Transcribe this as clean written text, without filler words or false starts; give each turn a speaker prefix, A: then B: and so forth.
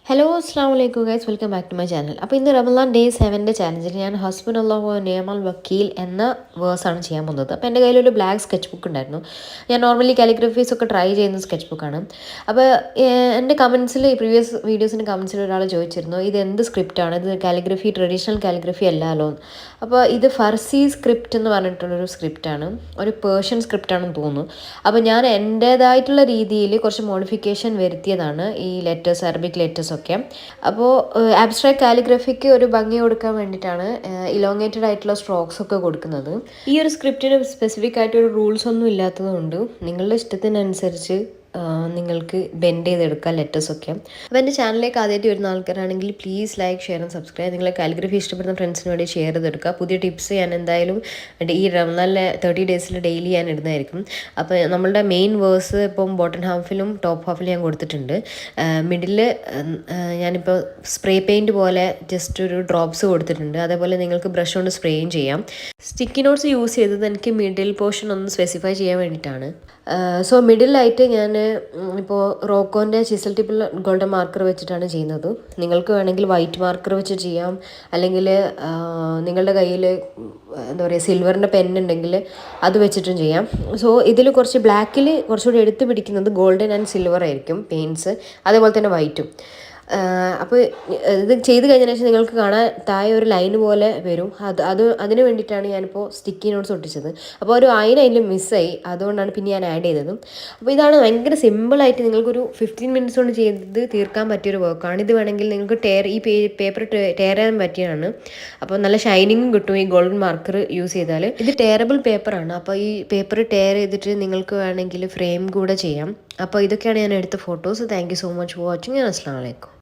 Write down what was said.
A: Hello അസ്സാം വലൈക്കും guys, welcome back to my channel. അപ്പോൾ ഇന്ന് റമദാൻ ഡേ 7 ചാലഞ്ചിൽ ഞാൻ ഹസ്ബൻ അള്ളാഹു നിയമൽ വക്കീൽ എന്ന വേഴ്സാണ് ചെയ്യാൻ പോകുന്നത്. അപ്പോൾ എൻ്റെ കയ്യിലൊരു ബ്ലാക്ക് സ്കെച്ച് ബുക്ക് ഉണ്ടായിരുന്നു. ഞാൻ നോർമലി കാലിഗ്രഫീസ് ഒക്കെ ട്രൈ ചെയ്യുന്ന സ്കെച്ച് ബുക്കാണ്. അപ്പോൾ എൻ്റെ കമൻസിൽ, പ്രീവിയസ് വീഡിയോസിൻ്റെ കമൻസിൽ ഒരാൾ ചോദിച്ചിരുന്നു, ഇത് എന്ത് സ്ക്രിപ്റ്റാണ്, ഇത് കാലിഗ്രഫി, ട്രഡീഷണൽ കാലിഗ്രഫി അല്ലല്ലോ. അപ്പോൾ ഇത് ഫർസി സ്ക്രിപ്റ്റ് എന്ന് പറഞ്ഞിട്ടുള്ളൊരു സ്ക്രിപ്റ്റാണ്, ഒരു പേർഷ്യൻ സ്ക്രിപ്റ്റാണെന്ന് തോന്നുന്നു. അപ്പോൾ ഞാൻ എൻ്റേതായിട്ടുള്ള രീതിയിൽ കുറച്ച് മോഡിഫിക്കേഷൻ വരുത്തിയതാണ് ഈ ലെറ്റേഴ്സ്, അറബിക് ലെറ്റേഴ്സ് ഒക്കെ. അപ്പോൾ ആബ്സ്ട്രാക്ട് കാലിഗ്രഫിക്ക് ഒരു ഭംഗി കൊടുക്കാൻ വേണ്ടിയിട്ടാണ് ഇലോങ്ങേറ്റഡ് ആയിട്ടുള്ള സ്ട്രോക്സ് ഒക്കെ കൊടുക്കുന്നത്. ഈ ഒരു സ്ക്രിപ്റ്റിന് സ്പെസിഫിക് ആയിട്ട് ഒരു റൂൾസ് ഒന്നും ഇല്ലാത്തതുകൊണ്ട് നിങ്ങളുടെ ഇഷ്ടത്തിനനുസരിച്ച് നിങ്ങൾക്ക് ബെൻഡ് ചെയ്തെടുക്കാം ലെറ്റേഴ്സൊക്കെ. അപ്പോൾ എൻ്റെ ചാനലിലേക്ക് ആദ്യമായിട്ട് വരുന്ന ആൾക്കാരാണെങ്കിൽ please like, share and subscribe. നിങ്ങളെ കാലിഗ്രഫി ഇഷ്ടപ്പെടുന്ന ഫ്രണ്ട്സിന് വേണ്ടി ഷെയർ ചെയ്തെടുക്കുക. പുതിയ ടിപ്സ് ഞാൻ എന്തായാലും ഈ റമദാനിലെ 30 ഡേയ്സിൽ ഡെയിലി ഞാൻ ഇടുന്നതായിരിക്കും. അപ്പോൾ നമ്മളുടെ മെയിൻ വേഴ്സ് ഇപ്പം ബോട്ടം ഹാഫിലും ടോപ്പ് ഹാഫിലും ഞാൻ കൊടുത്തിട്ടുണ്ട്. മിഡിൽ ഞാനിപ്പോൾ സ്പ്രേ പെയിൻറ്റ് പോലെ ജസ്റ്റ് ഒരു ഡ്രോപ്സ് കൊടുത്തിട്ടുണ്ട്. അതേപോലെ നിങ്ങൾക്ക് ബ്രഷ് കൊണ്ട് സ്പ്രേയും ചെയ്യാം. സ്റ്റിക്കി നോട്ട്സ് യൂസ് ചെയ്തത് എനിക്ക് മിഡിൽ പോർഷൻ ഒന്ന് സ്പെസിഫൈ ചെയ്യാൻ വേണ്ടിയിട്ടാണ്. സോ മിഡിലായിട്ട് ഞാൻ ഇപ്പോൾ റോക്കോൻ്റെ ചിസൽ ടിപ്പിൽ ഗോൾഡൻ മാർക്കർ വെച്ചിട്ടാണ് ചെയ്യുന്നത്. നിങ്ങൾക്ക് വേണമെങ്കിൽ വൈറ്റ് മാർക്കർ വെച്ച് ചെയ്യാം, അല്ലെങ്കിൽ നിങ്ങളുടെ കയ്യിൽ എന്താ പറയുക സിൽവറിൻ്റെ പെന്നുണ്ടെങ്കിൽ അത് വെച്ചിട്ടും ചെയ്യാം. സോ ഇതിൽ കുറച്ച് ബ്ലാക്കിൽ കുറച്ചുകൂടി എടുത്ത് പിടിക്കുന്നത് ഗോൾഡൻ ആൻഡ് സിൽവർ ആയിരിക്കും പെയിൻറ്റ്സ്, അതേപോലെ തന്നെ വൈറ്റും. അപ്പോൾ ഇത് ചെയ്ത് കഴിഞ്ഞതിന് ശേഷം നിങ്ങൾക്ക് കാണാൻ താഴെ ഒരു ലൈന് പോലെ വരും. അതിന് വേണ്ടിയിട്ടാണ് ഞാനിപ്പോൾ സ്റ്റിക്കി നോട്ട്സ് ഒട്ടിച്ചത്. അപ്പോൾ ഒരു അതിൽ മിസ്സായി, അതുകൊണ്ടാണ് പിന്നെ ഞാൻ ആഡ് ചെയ്തത്. അപ്പോൾ ഇതാണ് ഭയങ്കര സിമ്പിളായിട്ട് നിങ്ങൾക്കൊരു 15 മിനിറ്റ്സ് കൊണ്ട് ചെയ്ത് തീർക്കാൻ പറ്റിയൊരു വർക്കാണ്. ഇത് വേണമെങ്കിൽ നിങ്ങൾക്ക് ഈ പേപ്പർ ടയർ ചെയ്യാൻ പറ്റിയതാണ്. അപ്പോൾ നല്ല ഷൈനിങ്ങും കിട്ടും ഈ ഗോൾഡൻ മാർക്കർ യൂസ് ചെയ്താൽ. ഇത് ടയറബിൾ പേപ്പറാണ്. അപ്പോൾ ഈ പേപ്പർ ടയർ ചെയ്തിട്ട് നിങ്ങൾക്ക് വേണമെങ്കിൽ ഫ്രെയിം കൂടെ ചെയ്യാം. അപ്പോൾ ഇതൊക്കെയാണ് ഞാൻ എടുത്ത photos. Thank you so much for watching. അസ്സലാമു അലൈക്കും.